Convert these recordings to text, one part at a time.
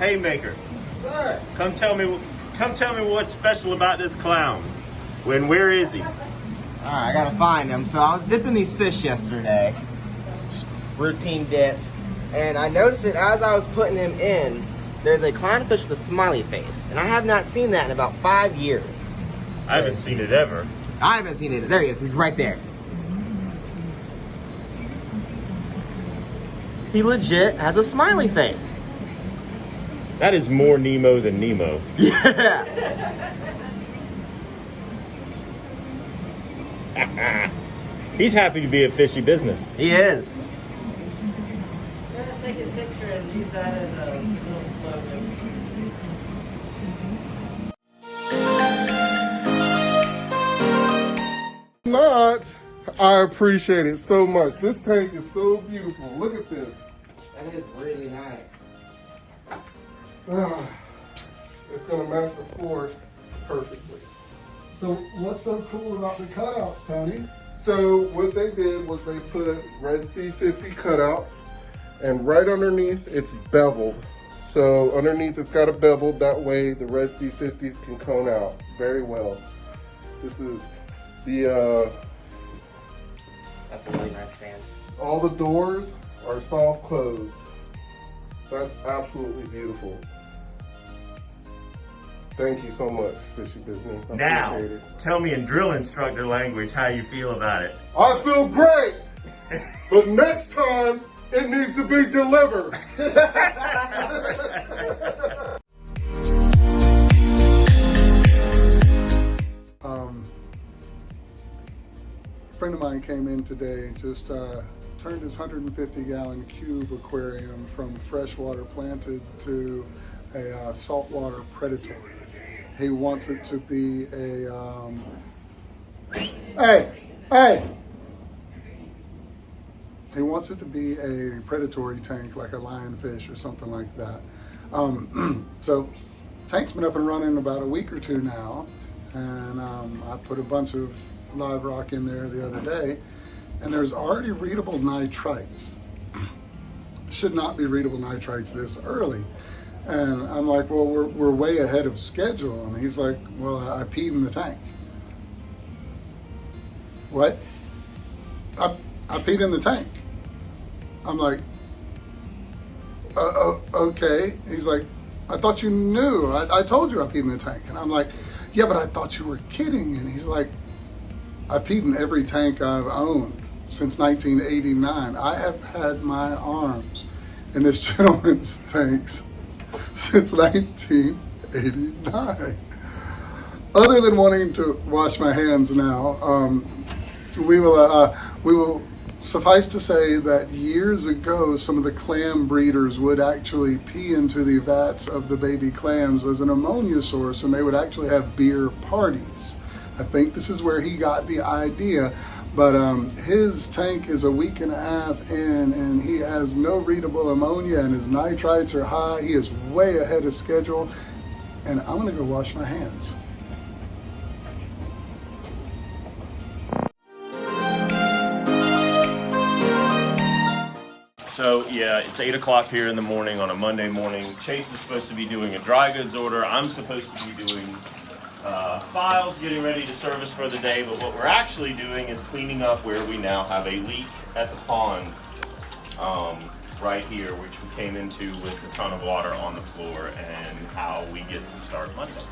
Haymaker, Sir. come tell me what's special about this clown. Where is he? Alright, I gotta find him. So I was dipping these fish yesterday. Just routine dip. And I noticed it as I was putting him in, there's a clownfish with a smiley face. And I have not seen that in about 5 years. I haven't seen it ever. I haven't seen it. There he is. He's right there. He legit has a smiley face. That is more Nemo than Nemo. Yeah. He's happy to be at Fishy Business. He is. Let's take his picture and use that as a little slogan. Not, I appreciate it so much. This tank is so beautiful. Look at this. That is really nice. It's gonna match the floor perfectly. So what's so cool about the cutouts, Tony? So what they did was they put Red Sea 50 cutouts, and right underneath it's beveled. So underneath it's got a bevel, that way the Red Sea 50s can cone out very well. This is the, That's a really nice stand. all the doors are soft closed. That's absolutely beautiful. Thank you so much, Fishy Business. I Now, appreciate it. tell me in drill instructor language how you feel about it. I feel great, but next time it needs to be delivered. A friend of mine came in today, just turned his 150-gallon cube aquarium from freshwater planted to a saltwater predatory. He wants it to be a, He wants it to be a predatory tank, like a lionfish or something like that. So, tank's been up and running about a week or two now, and I put a bunch of live rock in there the other day, and there's already readable nitrites. Should not be readable nitrites this early. And I'm like, well, we're way ahead of schedule. And he's like, well, I peed in the tank. What? I peed in the tank. I'm like, okay. He's like, I thought you knew. I told you I peed in the tank. And I'm like, yeah, but I thought you were kidding. And he's like, I've peed in every tank I've owned since 1989. I have had my arms in this gentleman's tanks since 1989. Other than wanting to wash my hands now, we will suffice to say that years ago, some of the clam breeders would actually pee into the vats of the baby clams as an ammonia source, and they would actually have beer parties. I think this is where he got the idea. But his tank is a week and a half in, and he has no readable ammonia, and his nitrites are high. He is way ahead of schedule, and I'm gonna go wash my hands. So yeah, it's 8 o'clock here in the morning on a Monday morning. Chase is supposed to be doing a dry goods order. I'm supposed to be doing files, getting ready to service for the day, but what we're actually doing is cleaning up where we now have a leak at the pond right here, which we came into with a ton of water on the floor, and how we get to start Monday.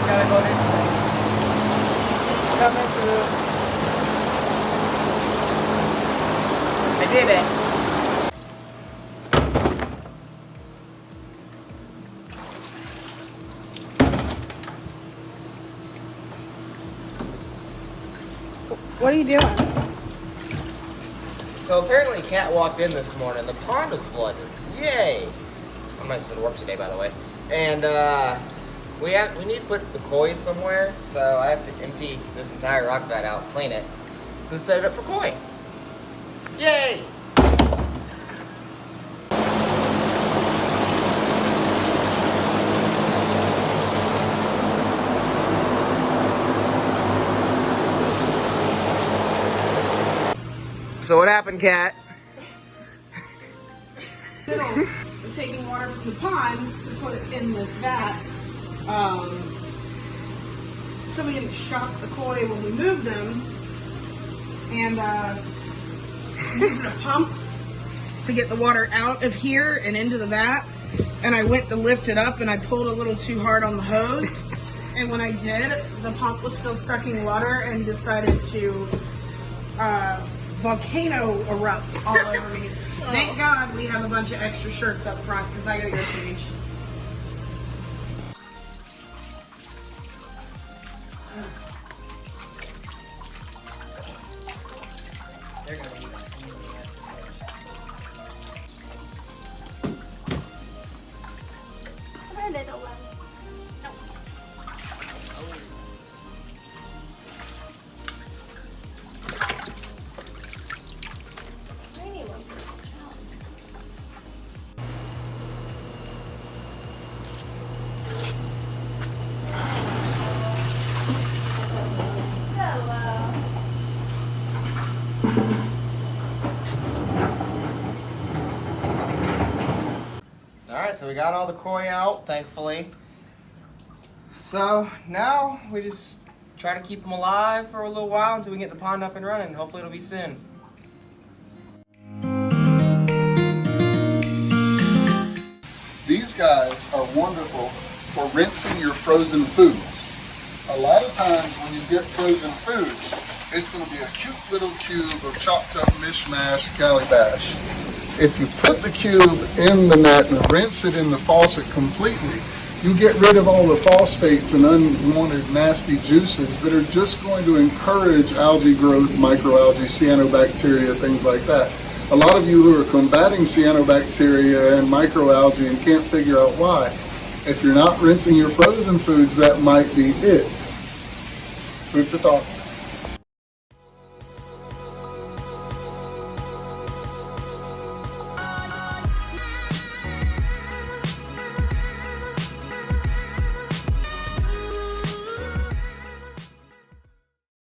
Gotta go this way. Coming through. I did it. What are you doing? So apparently Cat walked in this morning, the pond was flooded. Yay! I'm not supposed to work today, by the way. And we need to put the koi somewhere, so I have to empty this entire rock vat out, clean it, and set it up for koi. Yay! So what happened, Cat? We're taking water from the pond to put it in this vat, so we didn't shock the koi when we moved them, and using a pump to get the water out of here and into the vat. And I went to lift it up and I pulled a little too hard on the hose, and when I did, the pump was still sucking water and decided to volcano erupt all over me. Thank God we have a bunch of extra shirts up front because I gotta go change. They're gonna be Our little one. Tiny one. Alright, so we got all the koi out, thankfully. So now we just try to keep them alive for a little while until we get the pond up and running. Hopefully it'll be soon. These guys are wonderful for rinsing your frozen foods. A lot of times when you get frozen foods, it's going to be a cute little cube of chopped up mishmash calabash. If you put the cube in the net and rinse it in the faucet completely, you get rid of all the phosphates and unwanted nasty juices that are just going to encourage algae growth, microalgae, cyanobacteria, things like that. A lot of you who are combating cyanobacteria and microalgae and can't figure out why, if you're not rinsing your frozen foods, that might be it. Food for thought.